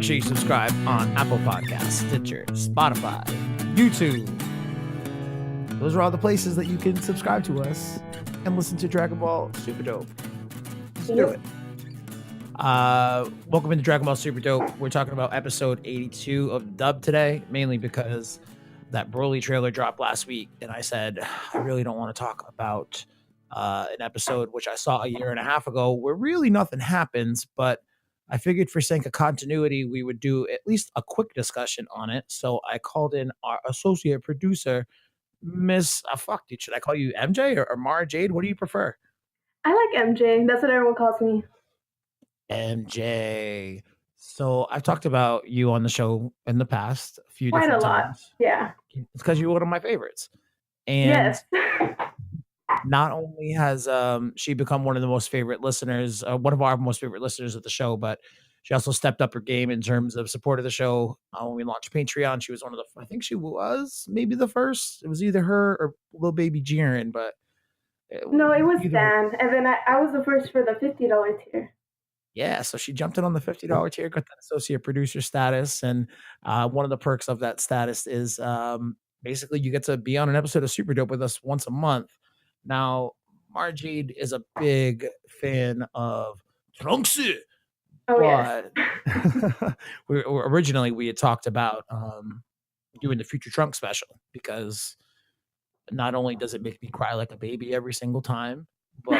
Make sure you subscribe on Apple Podcasts, Stitcher, Spotify, YouTube. Those are all the places that you can subscribe to us and listen to Dragon Ball Super Dope. Let's do it. Welcome into Dragon Ball Super Dope. We're talking about episode 82 of Dub today, mainly because that Broly trailer dropped last week, and I said I really don't want to talk about an episode which I saw a year and a half ago where really nothing happens, but I figured for sake of continuity, we would do at least a quick discussion on it. So I called in our associate producer, Miss, should I call you MJ or Mara Jade? What do you prefer? I like MJ. That's what everyone calls me. MJ. So I've talked about you on the show in the past a few Quite different a lot. times. Yeah. It's because you're one of my favorites. And Yes. not only has she become one of the most favorite listeners, one of our most favorite listeners of the show, but she also stepped up her game in terms of support of the show. When we launched Patreon, she was one of the, I think she was maybe the first. It was either her or little baby Jiren, but no, it was Dan. And then I was the first for the $50 tier. Yeah, so she jumped in on the $50 tier, got that associate producer status. And one of the perks of that status is basically you get to be on an episode of Super Dope with us once a month. Now, Marjade is a big fan of Trunks. Oh, yes. Originally, we had talked about doing the Future Trunks special because not only does it make me cry like a baby every single time, but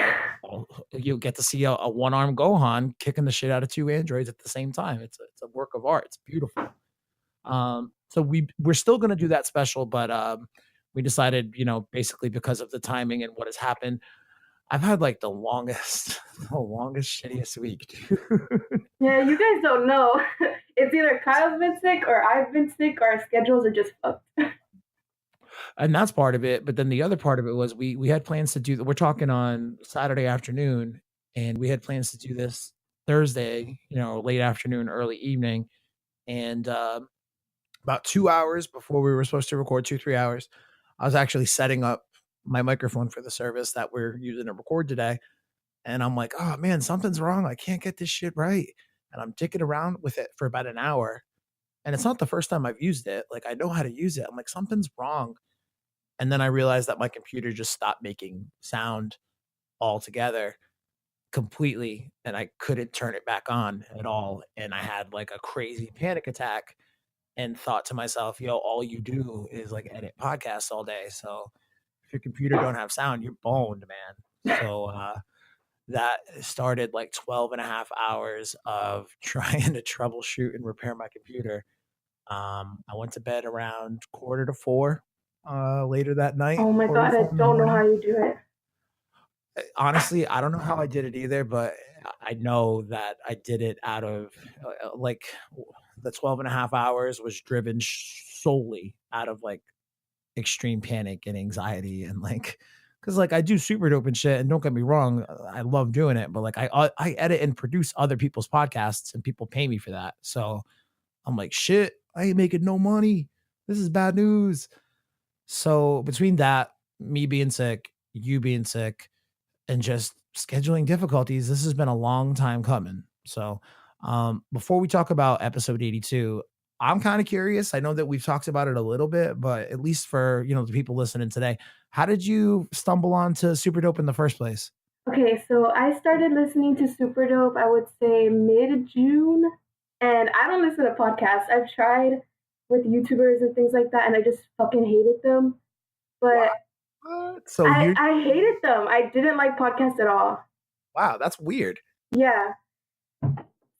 you get to see a one-armed Gohan kicking the shit out of two androids at the same time. It's a work of art. It's beautiful. So we're still going to do that special, but we decided, basically because of the timing and what has happened, I've had like the longest shittiest week, dude. Yeah, you guys don't know. It's either Kyle's been sick or I've been sick or our schedules are just fucked. And that's part of it. But then the other part of it was we had plans to do, we're talking on Saturday afternoon, and we had plans to do this Thursday, late afternoon, early evening. And about 2 hours before we were supposed to record, 2-3 hours, I was actually setting up my microphone for the service that we're using to record today. And I'm like, oh man, something's wrong. I can't get this shit right. And I'm dicking around with it for about an hour. And it's not the first time I've used it. Like, I know how to use it. I'm like, something's wrong. And then I realized that my computer just stopped making sound altogether completely. And I couldn't turn it back on at all. And I had like a crazy panic attack and thought to myself, all you do is like edit podcasts all day. So if your computer don't have sound, you're boned, man. So that started like 12 and a half hours of trying to troubleshoot and repair my computer. I went to bed around 3:45 later that night. Oh my God, I don't know how you do it. Honestly, I don't know how I did it either, but I know that I did it out of like the 12 and a half hours was driven solely out of like extreme panic and anxiety and like, because like I do Super Dope and shit, and don't get me wrong, I love doing it, but like I edit and produce other people's podcasts and people pay me for that. So I'm like, shit, I ain't making no money. This is bad news. So between that, me being sick, you being sick, and just scheduling difficulties, this has been a long time coming. So before we talk about episode 82, I'm kind of curious. I know that we've talked about it a little bit, but at least for, the people listening today, how did you stumble onto Super Dope in the first place? Okay, so I started listening to Super Dope, I would say mid-June, and I don't listen to podcasts. I've tried with YouTubers and things like that, and I just fucking hated them. But so I hated them. I didn't like podcasts at all. Wow, that's weird. Yeah.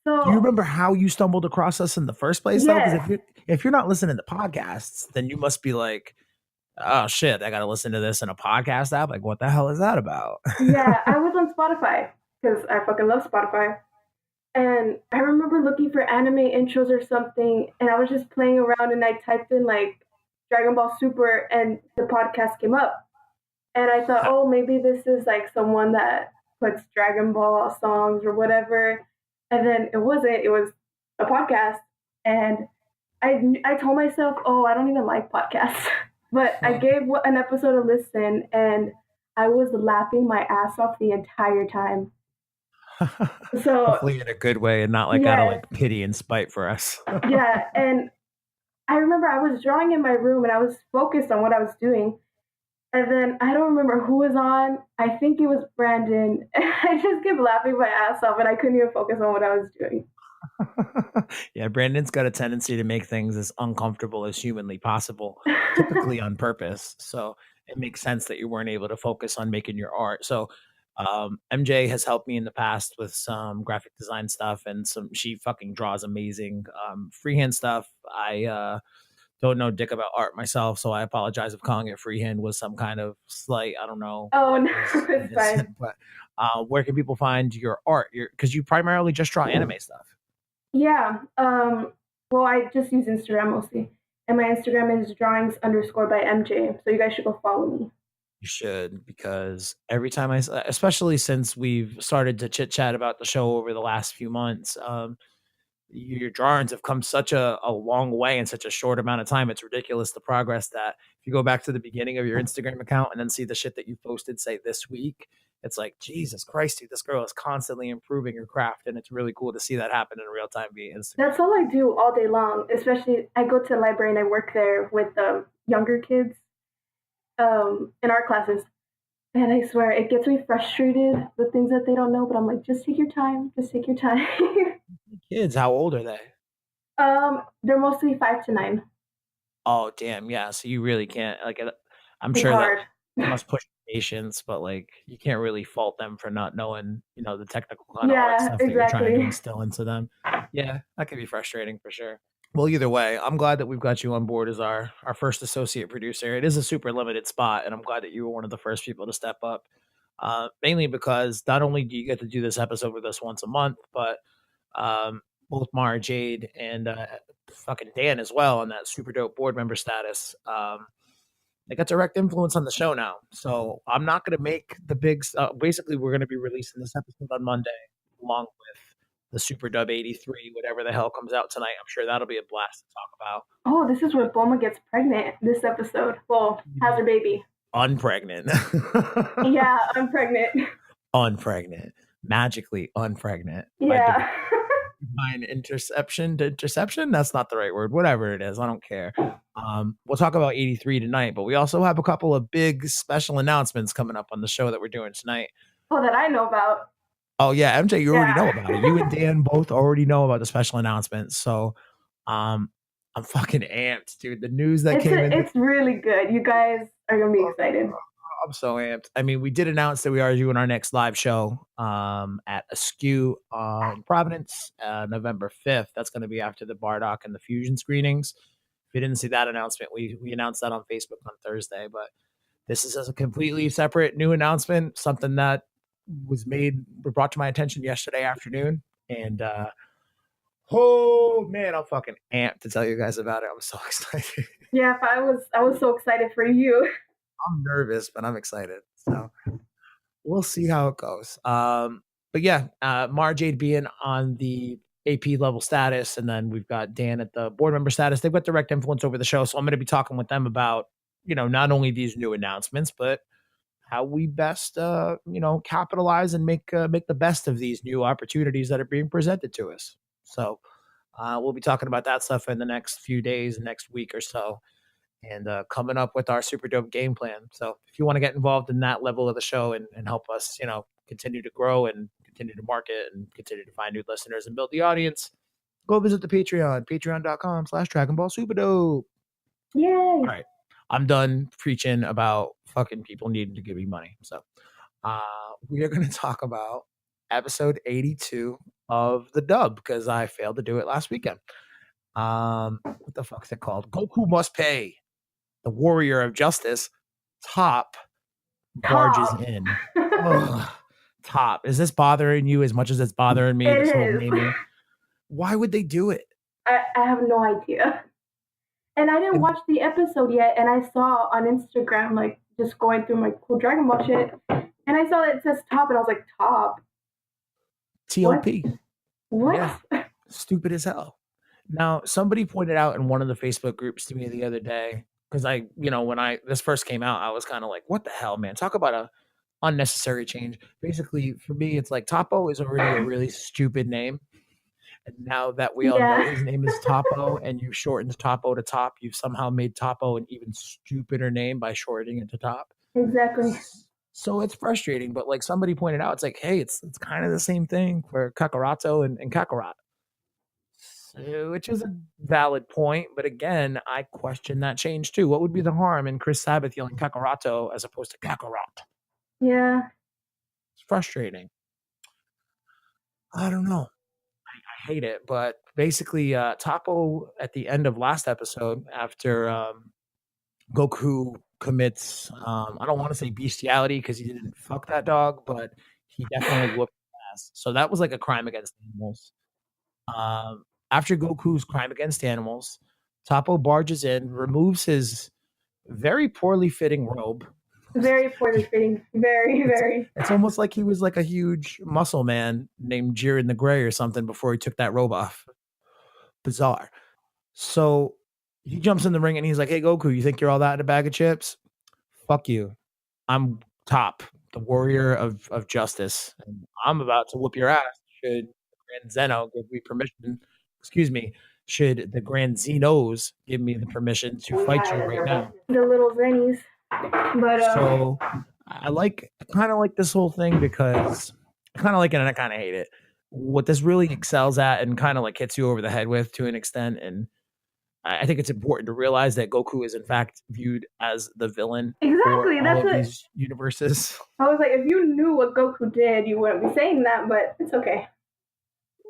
So do you remember how you stumbled across us in the first place? Yes. Though? Because if you're not listening to podcasts, then you must be like, oh shit, I gotta listen to this in a podcast app. Like, what the hell is that about? Yeah, I was on Spotify because I fucking love Spotify. And I remember looking for anime intros or something, and I was just playing around, and I typed in like Dragon Ball Super, and the podcast came up. And I thought, oh, maybe this is like someone that puts Dragon Ball songs or whatever. And then it wasn't. It was a podcast. And I told myself, oh, I don't even like podcasts. But I gave an episode a listen, and I was laughing my ass off the entire time. So Hopefully in a good way and not like out of yes, like pity and spite for us. yeah, and I remember I was drawing in my room and I was focused on what I was doing. And then I don't remember who was on. I think it was Brandon. And I just kept laughing my ass off and I couldn't even focus on what I was doing. Yeah, Brandon's got a tendency to make things as uncomfortable as humanly possible, typically on purpose. So it makes sense that you weren't able to focus on making your art. So MJ has helped me in the past with some graphic design stuff and some she fucking draws amazing freehand stuff. I don't know dick about art myself, so I apologize if calling it freehand was some kind of slight. I don't know Oh what no, was it's innocent, fine. but where can people find your art? Because you primarily just draw anime stuff. Yeah. Well, I just use Instagram mostly. And my Instagram is drawings underscore by MJ. So you guys should go follow me. You should, because every time especially since we've started to chit chat about the show over the last few months, your drawings have come such a long way in such a short amount of time. It's ridiculous the progress that if you go back to the beginning of your Instagram account and then see the shit that you posted, say this week, it's like, Jesus Christ, dude, this girl is constantly improving her craft. And it's really cool to see that happen in real time via Instagram. That's all I do all day long. Especially, I go to the library and I work there with younger kids in art classes. And I swear, it gets me frustrated with things that they don't know. But I'm like, just take your time. Just take your time. Kids, how old are they? They're mostly 5 to 9. Oh, damn, yeah, so you really can't like, I'm It's sure that hard. must push patience, but, like, you can't really fault them for not knowing, the technical kinda art Yeah, stuff that you're trying to exactly. instill into them. Yeah, that could be frustrating for sure. Well, either way, I'm glad that we've got you on board as our first associate producer. It is a super limited spot, and I'm glad that you were one of the first people to step up, mainly because not only do you get to do this episode with us once a month, but um, both Mara Jade and fucking Dan as well on that super dope board member status. They got direct influence on the show now. So I'm not going to make the big. Basically, we're going to be releasing this episode on Monday along with the Super Dub 83, whatever the hell comes out tonight. I'm sure that'll be a blast to talk about. Oh, this is where Boma gets pregnant this episode. Well, has her baby. Unpregnant. Yeah, I'm pregnant. Unpregnant. Magically unpregnant by Yeah. divine interception to interception. That's not the right word. Whatever it is, I don't care. We'll talk about 83 tonight, but we also have a couple of big special announcements coming up on the show that we're doing tonight. Oh, that I know about. Oh yeah, MJ, you already know about it. You and Yeah. Dan both already know about the special announcements. So um I'm fucking amped, dude. The news that came in. It's really good. You guys are gonna be excited. I'm so amped. I mean, we did announce that we are doing our next live show at Askew in Providence, November 5th. That's going to be after the Bardock and the Fusion screenings. If you didn't see that announcement, we announced that on Facebook on Thursday. But this is a completely separate new announcement, something that was brought to my attention yesterday afternoon. And oh man, I'm fucking amped to tell you guys about it. I'm so excited. Yeah, if I was so excited for you. I'm nervous, but I'm excited. So we'll see how it goes. But yeah, Mara Jade being on the AP level status, and then we've got Dan at the board member status. They've got direct influence over the show, so I'm going to be talking with them about not only these new announcements, but how we best capitalize and make the best of these new opportunities that are being presented to us. So we'll be talking about that stuff in the next few days, next week or so and coming up with our super dope game plan. So if you want to get involved in that level of the show and help us, continue to grow and continue to market and continue to find new listeners and build the audience, go visit the Patreon, patreon.com/Dragon Ball Super Dope. Yay. All right. I'm done preaching about fucking people needing to give me money. So we are going to talk about episode 82 of the dub because I failed to do it last weekend. What the fuck is it called? Goku Must Pay. The warrior of justice, Top barges Top. in. Ugh. Top. Is this bothering you as much as it's bothering me? It This whole is. naming. Why would they do it? I have no idea. And I didn't And watch the episode yet, and I saw on Instagram, like, just going through my cool Dragon Ball shit, and I saw that it says top, and I was like, top? What? TOP. What? Yeah. Stupid as hell. Now, somebody pointed out in one of the Facebook groups to me the other day, because when this first came out, I was kind of like, what the hell, man? Talk about unnecessary change. Basically, for me, it's like Topo is already a really stupid name. And now that we all know Yeah, his name is Topo and you've shortened Topo to Top, you've somehow made Topo an even stupider name by shortening it to Top. exactly. So it's frustrating, but like somebody pointed out, it's like, hey, it's kind of the same thing for Kakarato and Kakarot. So, which is a valid point, but again, I question that change too. What would be the harm in Chris Sabbath yelling Kakarato as opposed to Kakarot? Yeah, It's frustrating. I don't know. I hate it, but basically, Tapo at the end of last episode, after Goku commits, I don't want to say bestiality because he didn't fuck that dog, but he definitely whooped his ass. So that was like a crime against animals. After Goku's crime against animals, Tapo barges in, removes his very poorly fitting robe. very poorly fitting. Very, It's very. it's almost like he was like a huge muscle man named Jiren the Gray or something before he took that robe off. Bizarre. So he jumps in the ring and he's like, "Hey Goku, you think you're all that in a bag of chips? Fuck you. I'm Top, the warrior of justice, and I'm about to whoop your ass. Should the Grand Zeno give me permission? Excuse me. Should the Grand Zenos give me the permission to fight you right now?" The little zennies. But So I kind of like this whole thing because I kind of like it and I kind of hate it. What this really excels at and kind of like hits you over the head with to an extent, and I think it's important to realize that Goku is in fact viewed as the villain for exactly, all that's of what these universes. I was like. If you knew what Goku did, you wouldn't be saying that. But it's okay.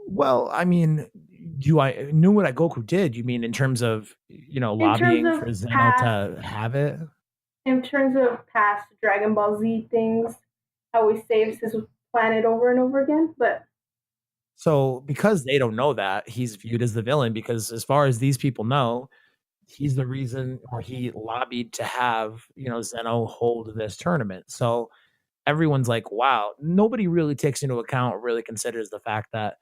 Well, I mean, do I knew what I Goku did? You mean in terms of In terms lobbying of for Zeno past, to have it? Dragon Ball Z things, how he saves his planet over and over again. But So because they don't know that, he's viewed as the villain because as far as these people know, he's the reason or he lobbied to have, Zeno hold this tournament. So everyone's like, wow, nobody really takes into account or really considers the fact that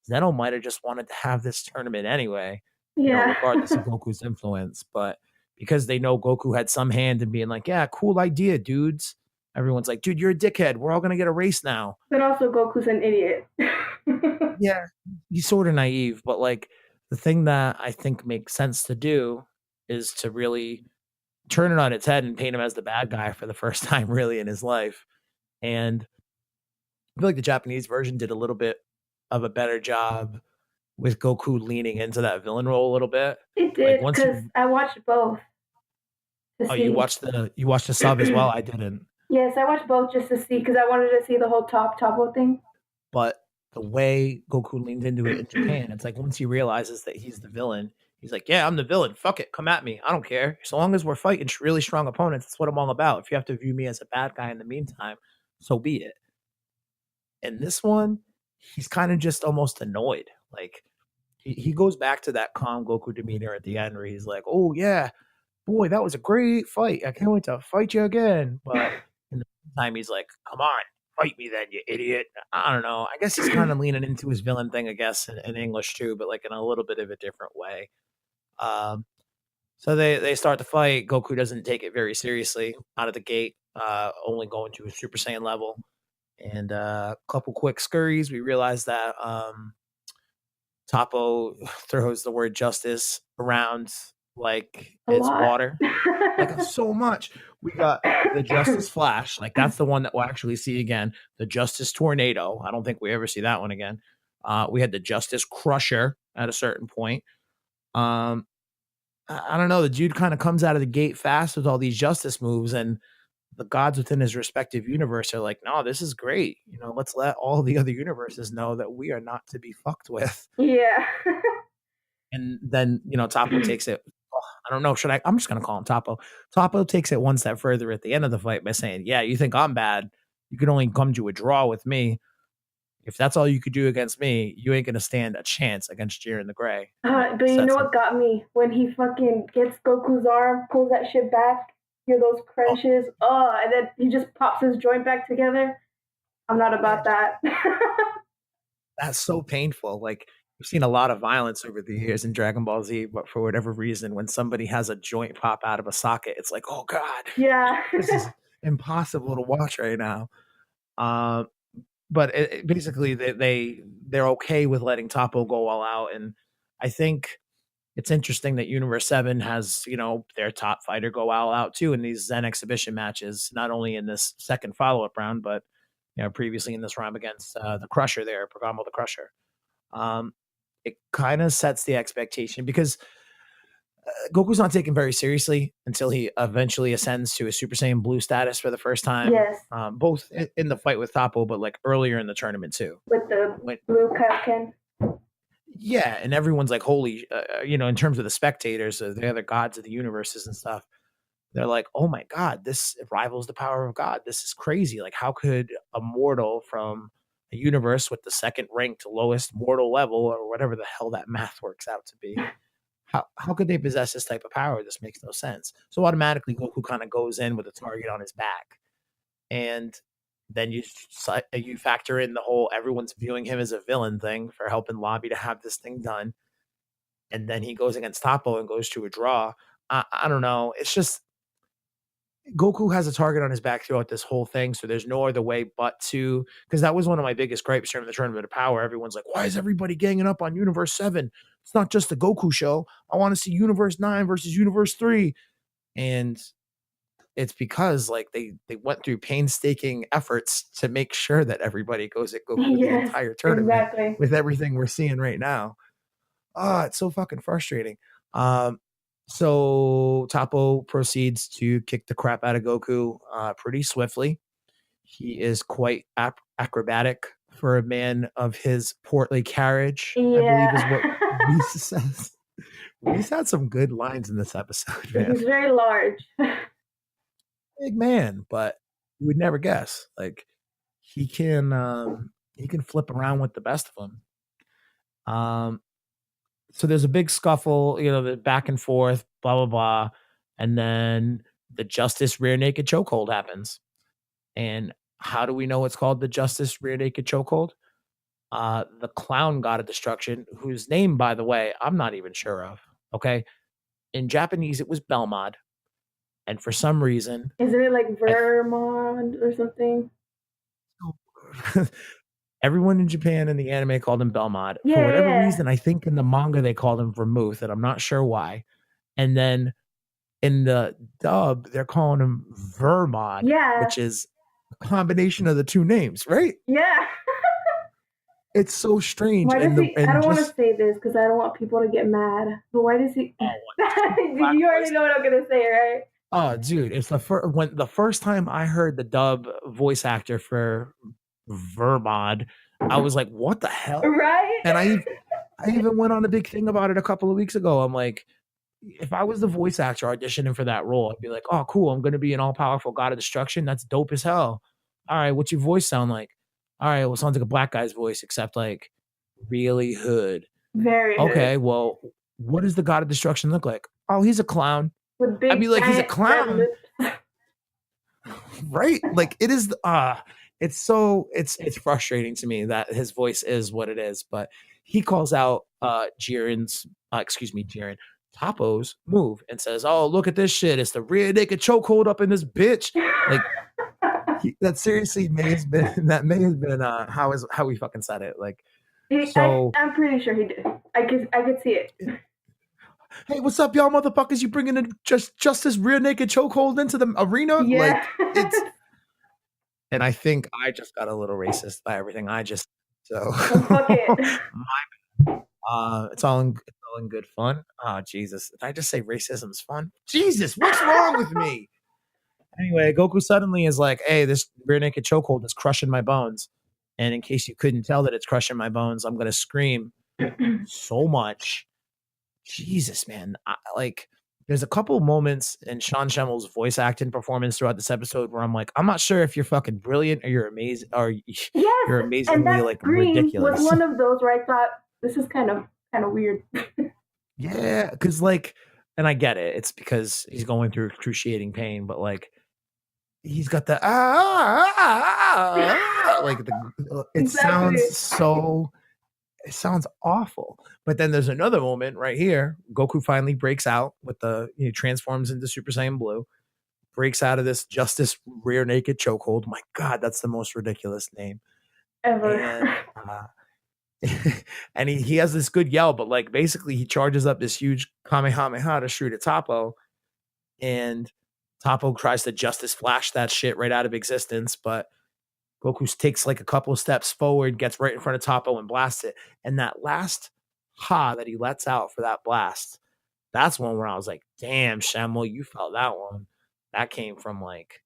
Zeno might have just wanted to have this tournament anyway, yeah, regardless of Goku's influence. But because they know Goku had some hand in being like, yeah, cool idea, dudes. Everyone's like, dude, you're a dickhead. We're all gonna get a race now. but also Goku's an idiot. Yeah, he's sort of naive, but like the thing that I think makes sense to do is to really turn it on its head and paint him as the bad guy for the first time really in his life. And I feel like the Japanese version did a little bit of a better job with Goku leaning into that villain role a little bit. It Like did once because you I watched both to oh see. you watched the sub as well. I didn't. Yes, I watched both just to see because I wanted to see the whole Topo thing. But the way Goku leans into it in Japan, it's like once he realizes that he's the villain, he's like, "Yeah, I'm the villain. Fuck it, come at me. I don't care. So long as we're fighting really strong opponents, that's what I'm all about. If you have to view me as a bad guy in the meantime, so be it." And this one, he's kind of just almost annoyed. Like he goes back to that calm Goku demeanor at the end where he's like, "Oh yeah, boy, that was a great fight. I can't wait to fight you again." But in the meantime, he's like, "Come on, fight me then, you idiot." I don't know. I guess he's kind of leaning into his villain thing, I guess, in English too, but like in a little bit of a different way. Um, so they start the fight. Goku doesn't take it very seriously out of the gate, only going to a Super Saiyan level. And a couple quick scurries, we realize that Topo throws the word justice around like A it's lot. water, like so much. We got the Justice Flash, like that's the one that we'll actually see again. The Justice Tornado. I don't think we ever see that one again. We had the Justice Crusher at a certain point. Um, I don't know. The dude kind of comes out of the gate fast with all these justice moves, and the gods within his respective universe are like, "No, this is great. Let's let all the other universes know that we are not to be fucked with." Yeah. And then, Topo takes it. Oh, I don't know. I'm just going to call him Topo. Topo takes it one step further at the end of the fight by saying, "Yeah, you think I'm bad? You can only come to a draw with me. If that's all you could do against me, you ain't going to stand a chance against Jiren the Gray." And it But you know sets up. what got me? When he fucking gets Goku's arm, pulls that shit back, hear those Oh, crunches, and then he just pops his joint back together. I'm not yeah, about that. that's so painful. Like, we've seen a lot of violence over the years in Dragon Ball Z, but for whatever reason, when somebody has a joint pop out of a socket, it's like, oh God, Yeah. this is impossible to watch right now. Um, but basically, they're okay with letting Topo go all out, and I think it's interesting that Universe 7 has, their top fighter go all out too in these Zen exhibition matches, not only in this second follow up round, but previously in this round against the Crusher there, Programo the Crusher. Um, it kind of sets the expectation because Goku's not taken very seriously until he eventually ascends to a Super Saiyan Blue status for the first time, Yes, both in the fight with Toppo, but like earlier in the tournament too. with the When blue Kaioken. Yeah, and everyone's like, holy, in terms of the spectators, the other gods of the universes and stuff, they're like, oh my God, this rivals the power of God. This is crazy. Like, how could a mortal from a universe with the second ranked lowest mortal level, or whatever the hell that math works out to be, how could they possess this type of power? This makes no sense. So automatically, Goku kind of goes in with a target on his back, and then you factor in the whole everyone's viewing him as a villain thing for helping Lobby to have this thing done, and then he goes against Toppo and goes to a draw. I don't know. It's just Goku has a target on his back throughout this whole thing, so there's no other way but to, because that was one of my biggest gripes during the Tournament of Power. Everyone's like, why is everybody ganging up on Universe 7? It's not just the Goku show. I want to see Universe 9 versus Universe 3. And it's because like they went through painstaking efforts to make sure that everybody goes at Goku the Yes, entire tournament exactly. with everything we're seeing right now. Oh, it's so fucking frustrating. Um, so Toppo proceeds to kick the crap out of Goku pretty swiftly. He is quite acrobatic for a man of his portly carriage, I believe is what Yeah. Reese says. Reese had some good lines in this episode, man. He's very large. Big man, but you would never guess. Like he can flip around with the best of them. So there's a big scuffle, the back and forth, blah blah blah, and then the Justice rear naked chokehold happens. And how do we know it's called the Justice rear naked chokehold? The clown god of destruction, whose name, by the way, I'm not even sure of. Okay, in Japanese it was Belmod, and for some reason, Isn't it like I Vermont or something? everyone in Japan in the anime called him Belmod. For Yeah, whatever yeah, reason, I think in the manga they called him Vermouth, and I'm not sure why. And then in the dub, they're calling him Vermod, yeah, which is a combination of the two names, right? yeah. It's so strange. Why does And the he? I and don't want to just say this because I don't want people to get mad. But why does he? oh, what, black You voice. already know what I'm gonna say, right? Oh, dude, it's the first time I heard the dub voice actor for Vermod, I was like, what the hell? Right? And I even went on a big thing about it a couple of weeks ago. I'm like, if I was the voice actor auditioning for that role, I'd be like, oh, cool. I'm going to be an all powerful god of destruction. That's dope as hell. All right. What's your voice sound like? All right. Well, it sounds like a black guy's voice, except like really hood. Very hood. Okay. Well, what does the god of destruction look like? Oh, he's a clown. With I'd be big like, he's a giant red clown, lips. right? Like it is, it's frustrating to me that his voice is what it is, but he calls out Jiren, Toppo's move and says, "Oh, look at this shit! It's the rear naked chokehold up in this bitch." Like that seriously may have been how he fucking said it. Like so, I'm pretty sure he did. I could see it. hey, what's up, y'all motherfuckers? You bringing in just this rear naked chokehold into the arena? Yeah. Like it's. And I think I just got a little racist by everything I just so Fuck it. it's all in good fun. Oh Jesus. Did I just say racism's fun? Jesus, what's wrong with me? Anyway, Goku suddenly is like, hey, this rear naked chokehold is crushing my bones. And in case you couldn't tell that it's crushing my bones, I'm gonna scream so much. Jesus, man. There's a couple moments in Sean Schemmel's voice acting performance throughout this episode where I'm like, I'm not sure if you're fucking brilliant or you're amazing or Yes, you're and amazingly that like scream was ridiculous. one of those where I thought this is kind of weird. Yeah, because like, and I get it. It's because he's going through excruciating pain, but like, he's got the like Exactly. it sounds awful. But then there's another moment right here. Goku finally breaks out with transforms into Super Saiyan Blue, breaks out of this Justice rear naked chokehold. My God, that's the most ridiculous name. Ever. And and he has this good yell, but like basically he charges up this huge Kamehameha to shoot at Toppo, and Toppo tries to Justice Flash that shit right out of existence, but Goku takes like a couple of steps forward, gets right in front of Toppo and blasts it. And that last ha that he lets out for that blast, that's one where I was like, damn, Shamel, you felt that one. That came from like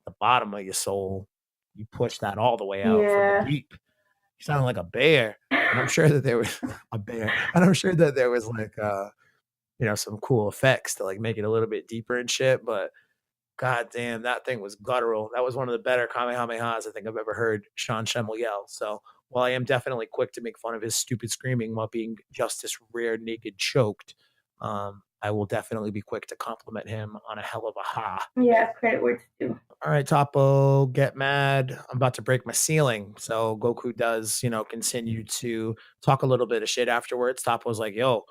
the bottom of your soul. You pushed that all the way out from the Yeah. deep. You sounded like a bear. And I'm sure that there was a bear. And I'm sure that there was like some cool effects to like make it a little bit deeper and shit. But god damn, that thing was guttural. That was one of the better Kamehamehas I think I've ever heard Sean Schemmel yell. So while I am definitely quick to make fun of his stupid screaming while being Justice rear naked choked, I will definitely be quick to compliment him on a hell of a ha. Yeah, credit where it's due. All right, Topo, get mad. I'm about to break my ceiling. So Goku does, continue to talk a little bit of shit afterwards. Topo's like, yo,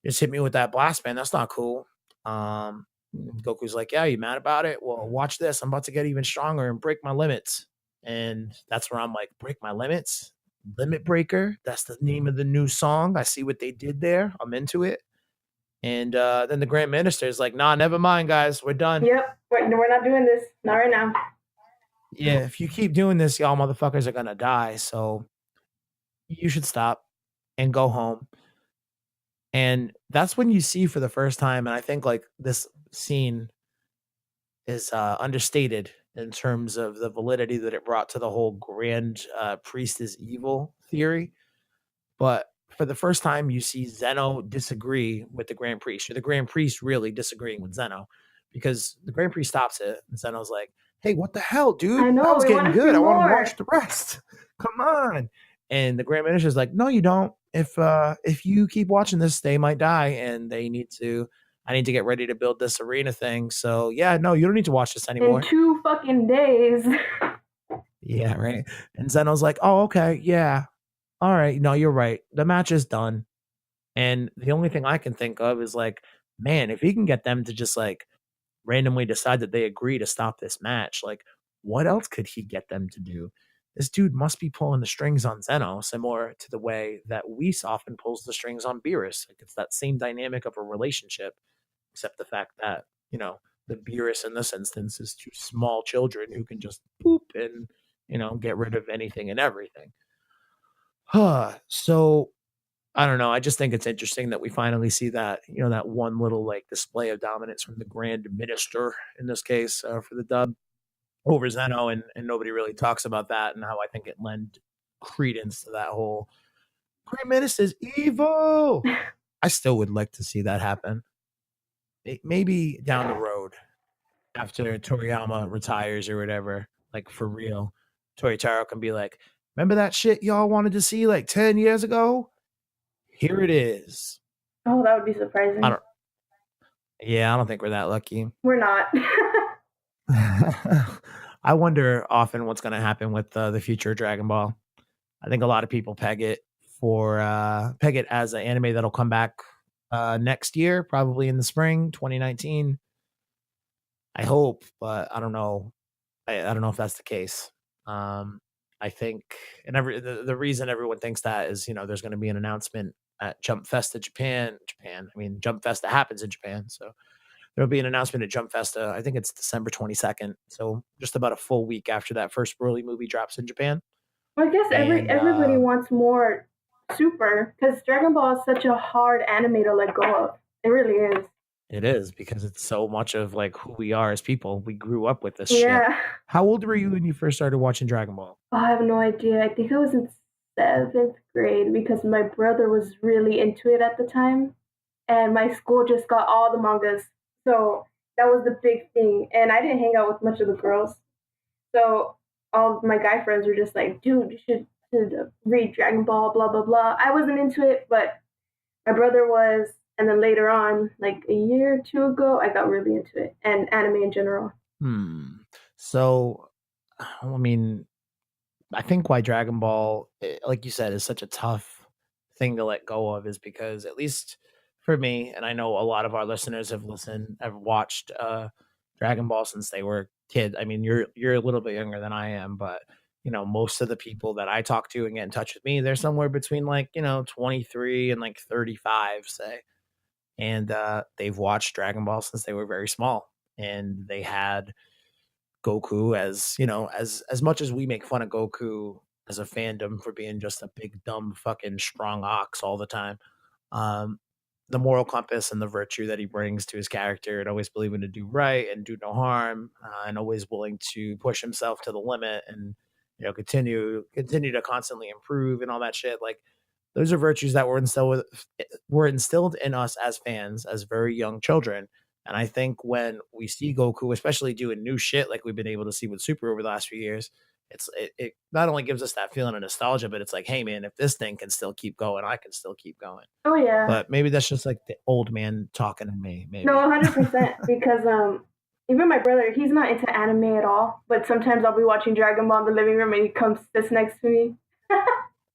just hit me with that blast, man. That's not cool. Goku's like, yeah, you mad about it? Well, watch this. I'm about to get even stronger and break my limits. And that's where I'm like, break my limits? Limit Breaker. That's the name of the new song. I see what they did there. I'm into it. And then the Grand Minister is like, nah, never mind, guys. We're done. Yep. We're not doing this. Not right now. Yeah, if you keep doing this, y'all motherfuckers are going to die. So you should stop and go home. And that's when you see for the first time, and I think like this scene is understated in terms of the validity that it brought to the whole grand priest is evil theory. But for the first time, you see Zeno disagree with the grand priest, or the grand priest really disagreeing with Zeno, because the grand priest stops it, and Zeno's like, "Hey, what the hell, dude? I That know. was We want getting to see good. I want to more. watch the rest. Come on." And the grand minister's like, "No, you don't. If you keep watching this, they might die, and they need to. I need to get ready to build this arena thing. So yeah, no, you don't need to watch this In anymore." 2 fucking days. Yeah, right. And Zeno's like, "Oh, okay, yeah, all right. No, you're right. The match is done." And the only thing I can think of is like, man, if he can get them to just like randomly decide that they agree to stop this match, like what else could he get them to do? This dude must be pulling the strings on Zeno, similar to the way that Whis often pulls the strings on Beerus. Like it's that same dynamic of a relationship, except the fact that, the Beerus in this instance is two small children who can just poop and, get rid of anything and everything. So I don't know. I just think it's interesting that we finally see that, that one little like display of dominance from the Grand Minister in this case for the dub over Zeno, and nobody really talks about that and how I think it lend credence to that whole Grand Minister's evil. I still would like to see that happen. Maybe down the road after Toriyama retires or whatever, like for real, Toritaro can be like, remember that shit y'all wanted to see like 10 years ago? Here it is. Oh, that would be I surprising. don't Yeah, I don't think we're that lucky. We're not. I wonder often what's going to happen with the future of Dragon Ball. I think a lot of people peg it as an anime that'll come back next year, probably in the spring 2019. I hope, but I don't know. I don't know if that's the case. I think, and the reason everyone thinks that is, there's going to be an announcement at Jump Festa Japan. I mean, Jump Festa happens in Japan, so there'll be an announcement at Jump Festa. I think it's December 22nd. So just about a full week after that first Broly movie drops in Japan. Well, I guess And everybody wants more Super because Dragon Ball is such a hard anime to let go of. It really is. it is because it's so much of like who we are as people. We grew up with this shit. Yeah. How old were you when you first started watching Dragon Ball? Oh, I have no idea. I think I was in 7th grade because my brother was really into it at the time, and my school just got all the mangas. So that was the big thing. And I didn't hang out with much of the girls. So all of my guy friends were just like, dude, you should read Dragon Ball, blah, blah, blah. I wasn't into it, but my brother was. And then later on, like a year or two ago, I got really into it and anime in general. So, I mean, I think why Dragon Ball, like you said, is such a tough thing to let go of is because at least for me, and I know a lot of our listeners have watched Dragon Ball since they were kids. I mean, you're a little bit younger than I am, but most of the people that I talk to and get in touch with me, they're somewhere between like 23 and like 35, say, and they've watched Dragon Ball since they were very small, and they had Goku as as much as we make fun of Goku as a fandom for being just a big dumb fucking strong ox all the time. Um, the moral compass and the virtue that he brings to his character, and always believing to do right and do no harm, and always willing to push himself to the limit, and continue to constantly improve and all that shit. Like those are virtues that were instilled in us as fans, as very young children. And I think when we see Goku, especially doing new shit like we've been able to see with Super over the last few years, it not only gives us that feeling of nostalgia, but it's like, hey man, if this thing can still keep going, I can still keep going. Oh yeah. But maybe that's just like the old man talking to me. No, Maybe. 100%. Because even my brother, he's not into anime at all. But sometimes I'll be watching Dragon Ball in the living room, and he comes sits next to me.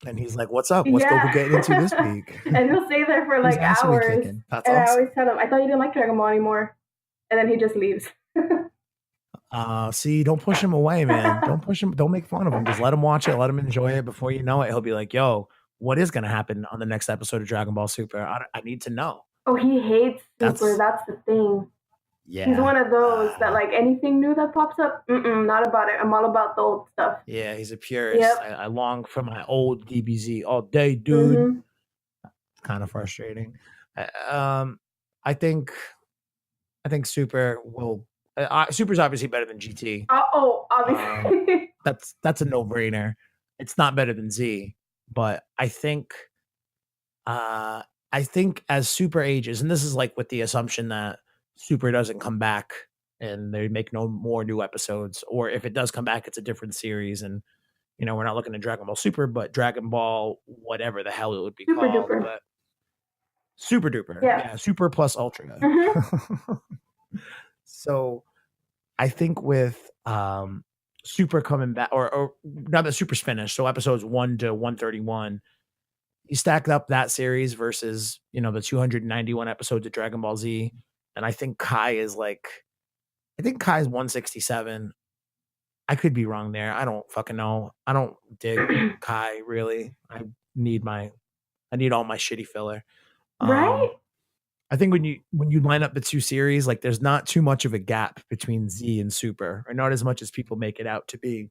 And he's like, "What's up? What's Goku Yeah, getting into this week? and he'll stay there for Whose like ass are we hours. kicking?" That's And I awesome. always tell him, I thought you didn't like Dragon Ball anymore. And then he just leaves. See, don't push him away, man. Don't push him. Don't make fun of him. Just let him watch it. Let him enjoy it. Before you know it, he'll be like, "Yo, what is going to happen on the next episode of Dragon Ball Super? I need to know." Oh, he hates Super. That's That's the thing. He's yeah. one of those that like anything new that pops up, not about it. I'm all about the old stuff. Yeah, he's a purist. Yep. I long for my old DBZ all day, dude. Mm-hmm. Kind of frustrating. Um, I think Super will. Super's obviously better than GT. Oh, Um, obviously. that's a no brainer. It's not better than Z, but uh, I think as Super ages, and this is like with the assumption that Super doesn't come back and they make no more new episodes, or if it does come back, it's a different series, and we're not looking at Dragon Ball Super, but Dragon Ball, whatever the hell it would be Super called, duper. but Super Duper, Yeah. yeah, Super plus Ultra. Mm-hmm. So I think with Super coming back, or now that Super's finished, so episodes 1 to 131, you stacked up that series versus the 291 episodes of Dragon Ball Z, and I think Kai is 167. I could be wrong there. I don't fucking know. I don't dig Kai really. I need all my shitty filler. Right? Um, I think when you line up the two series, like there's not too much of a gap between Z and Super, or not as much as people make it out to be.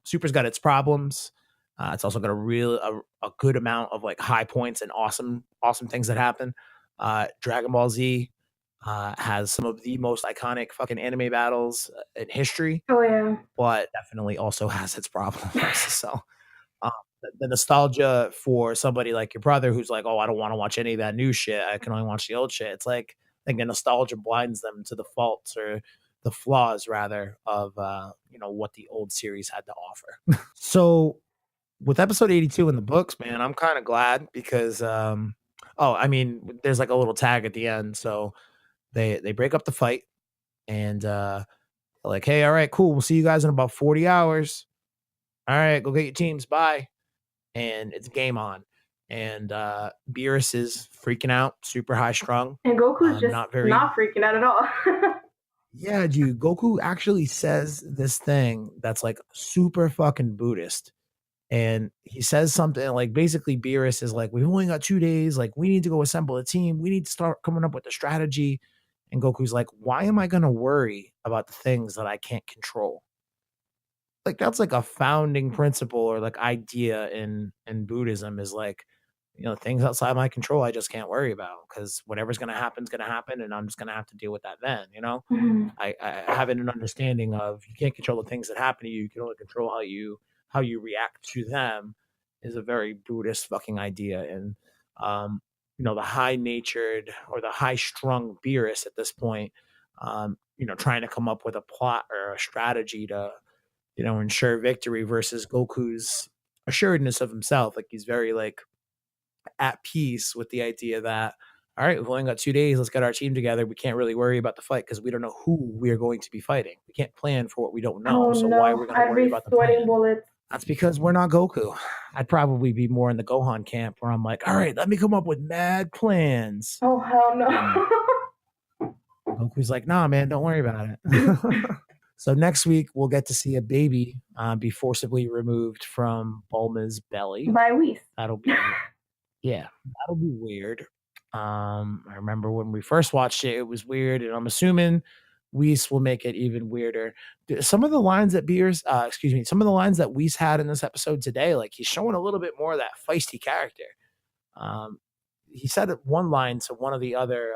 Super's got its problems. It's also got a good amount of like high points and awesome things that happen. Dragon Ball Z has some of the most iconic fucking anime battles in history, Oh yeah. but definitely also has its problems. So um, the nostalgia for somebody like your brother who's like, oh, I don't want to watch any of that new shit. I can only watch the old shit. It's like I think the nostalgia blinds them to the faults or the flaws rather of what the old series had to offer. So with episode 82 in the books, man, I'm kind of glad because oh, I mean, there's like a little tag at the end. So they break up the fight and like, hey, all right, cool. We'll see you guys in about 40 hours. All right, go get your teams. Bye. And it's game on. And Beerus is freaking out, super high strung. And Goku's just Not very not freaking out at all. Yeah, dude. Goku actually says this thing that's like super fucking Buddhist. And he says something like basically Beerus is like, we've only got 2 days. Like, we need to go assemble a team. We need to start coming up with a strategy. And Goku's like, why am I going to worry about the things that I can't control? Like, that's like a founding principle or like idea in Buddhism is like, things outside my control, I just can't worry about because whatever's going to happen is going to happen. And I'm just going to have to deal with that then. Mhm. I have an understanding of you can't control the things that happen to you. You can only control how you react to them is a very Buddhist fucking idea. And the high natured or the high strung Beerus at this point, trying to come up with a plot or a strategy to, ensure victory versus Goku's assuredness of himself. Like he's very like at peace with the idea that all right, we've only got 2 days. Let's get our team together. We can't really worry about the fight because we don't know who we are going to be fighting. We can't plan for what we don't know. Oh So why are no, we going to I'd worry be about the sweating plan? bullets. That's because we're not Goku. I'd probably be more in the Gohan camp where I'm like, all right, let me come up with mad plans. Oh hell And no. Goku's like, nah, man, don't worry about it. So next week we'll get to see a baby be forcibly removed from Bulma's belly. By Whis. That'll be that'll be weird. I remember when we first watched it, it was weird, and I'm assuming Weiss will make it even weirder. Some of the lines that some of the lines that Weiss had in this episode today, like he's showing a little bit more of that feisty character. He said one line to one of the other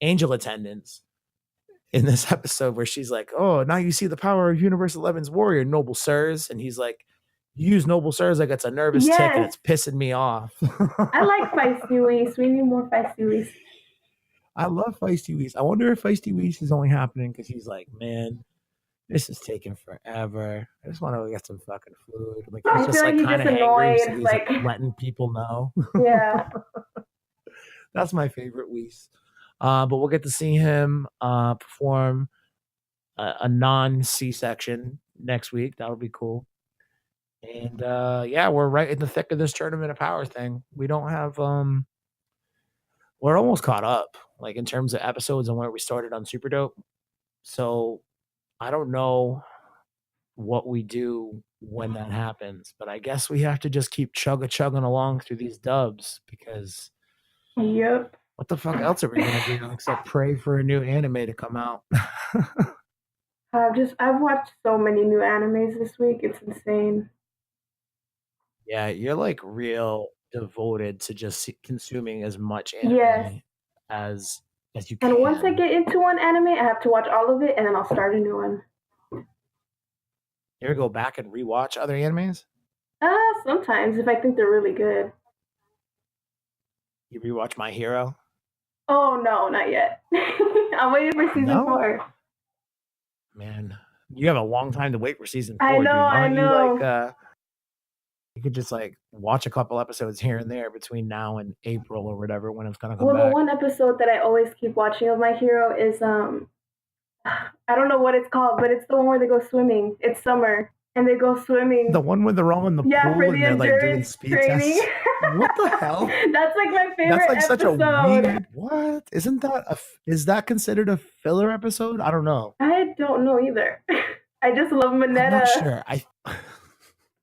angel attendants in this episode where she's like, "Oh, now you see the power of Universe 11's warrior, noble sirs," and he's like, "You use noble sirs like it's a nervous tick, and it's pissing me off." I like feisty Weiss. We need more feisty Weiss. I love feisty Weiss. I wonder if feisty Weiss is only happening because he's like, man, this is taking forever. I just want to get some fucking food. Like he's just like kind of angry, so he's like letting people know. Yeah, that's my favorite Weiss. But we'll get to see him perform a non C-section next week. That'll be cool. And we're right in the thick of this Tournament of Power thing. We don't have we're almost caught up, like in terms of episodes and where we started on Super Dope. So I don't know what we do when that happens, but I guess we have to just keep chugging along through these dubs because what the fuck else are we gonna do except pray for a new anime to come out? I've watched so many new animes this week. It's insane. Yeah, you're like real devoted to just consuming as much anime as you can. And once I get into one anime, I have to watch all of it, and then I'll start a new one. You ever go back and rewatch other animes? Sometimes if I think they're really good. You rewatch My Hero? Oh no, not yet. I'm waiting for season 4. Man, you have a long time to wait for season 4. I know, I know. You could just like watch a couple episodes here and there between now and April or whatever when it's gonna come back. Well, the one episode that I always keep watching of My Hero is I don't know what it's called, but it's the one where they go swimming. It's summer and they go swimming. The one where they're all in the pool and they're like doing speed tests. What the hell? That's like my favorite. That's like episode. Such a weird. What? Is that considered a filler episode? I don't know. I don't know either. I just love Mineta. I'm not sure.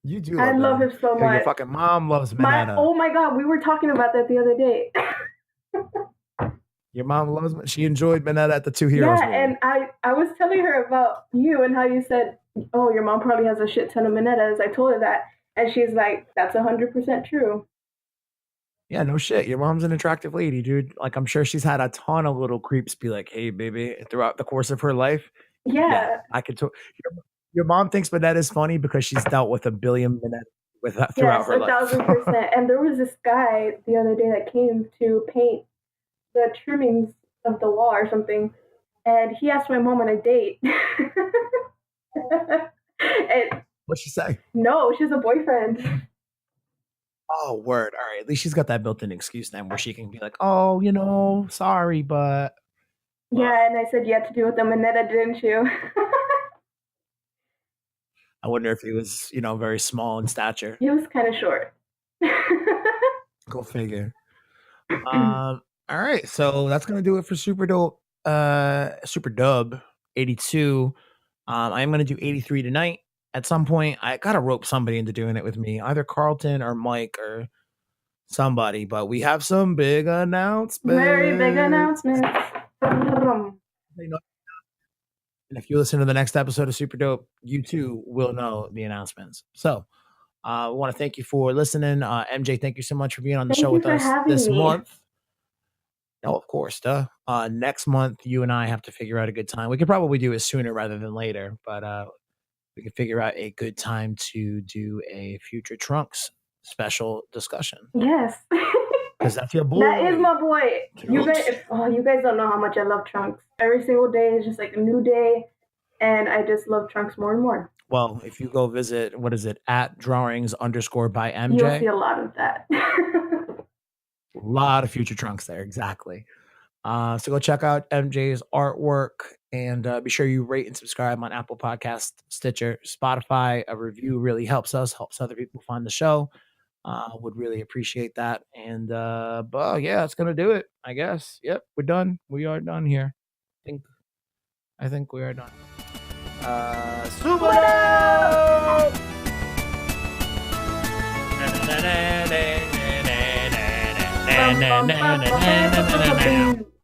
You do. I love him so much. Your fucking mom loves Mineta. Oh my god, we were talking about that the other day. Your mom loves. She enjoyed Mineta at the Two Heroes. Yeah, and I was telling her about you and how you said, "Oh, your mom probably has a shit ton of Minetas." I told her that, and she's like, "That's 100% true." Yeah, no shit. Your mom's an attractive lady, dude. Like, I'm sure she's had a ton of little creeps be like, "Hey, baby," throughout the course of her life. Yeah, I could. Your mom thinks Mineta is funny because she's dealt with a billion Mineta throughout her life. 1,000%. And there was this guy the other day that came to paint the trimmings of the wall or something, and he asked my mom on a date. What'd she say? No, she has a boyfriend. Oh, word. All right. At least she's got that built-in excuse then where she can be like, "Oh, sorry, but." Yeah, and I said, "You had to do with the Mineta, didn't you?" I wonder if he was, very small in stature. He was kind of short. Go figure. All right. So that's going to do it for Super Dub 82. I am going to do 83 tonight. At some point, I got to rope somebody into doing it with me, either Carlton or Mike or somebody. But we have some big announcements. Very big announcements. And if you listen to the next episode of Super Dope, you too will know the announcements. So we want to thank you for listening. MJ, thank you so much for being on the show with us this month. No, of course. Next month, you and I have to figure out a good time. We could probably do it sooner rather than later, but we could figure out a good time to do a Future Trunks special discussion. Yes. Because that's your boy. That is my boy. You guys don't know how much I love Trunks. Every single day is just like a new day, and I just love Trunks more and more. Well, if you go visit, what is it, @drawings_by MJ, you'll see a lot of that. A lot of Future Trunks there, exactly. So go check out MJ's artwork, and be sure you rate and subscribe on Apple Podcast, Stitcher, Spotify. A review really helps us, helps other people find the show. would really appreciate that. And but yeah, that's gonna do it, I guess. Yep, we're done. We are done here. think I think we are done. Super What up? Bum, bum, bum, bum, bum, bum, bum, bum.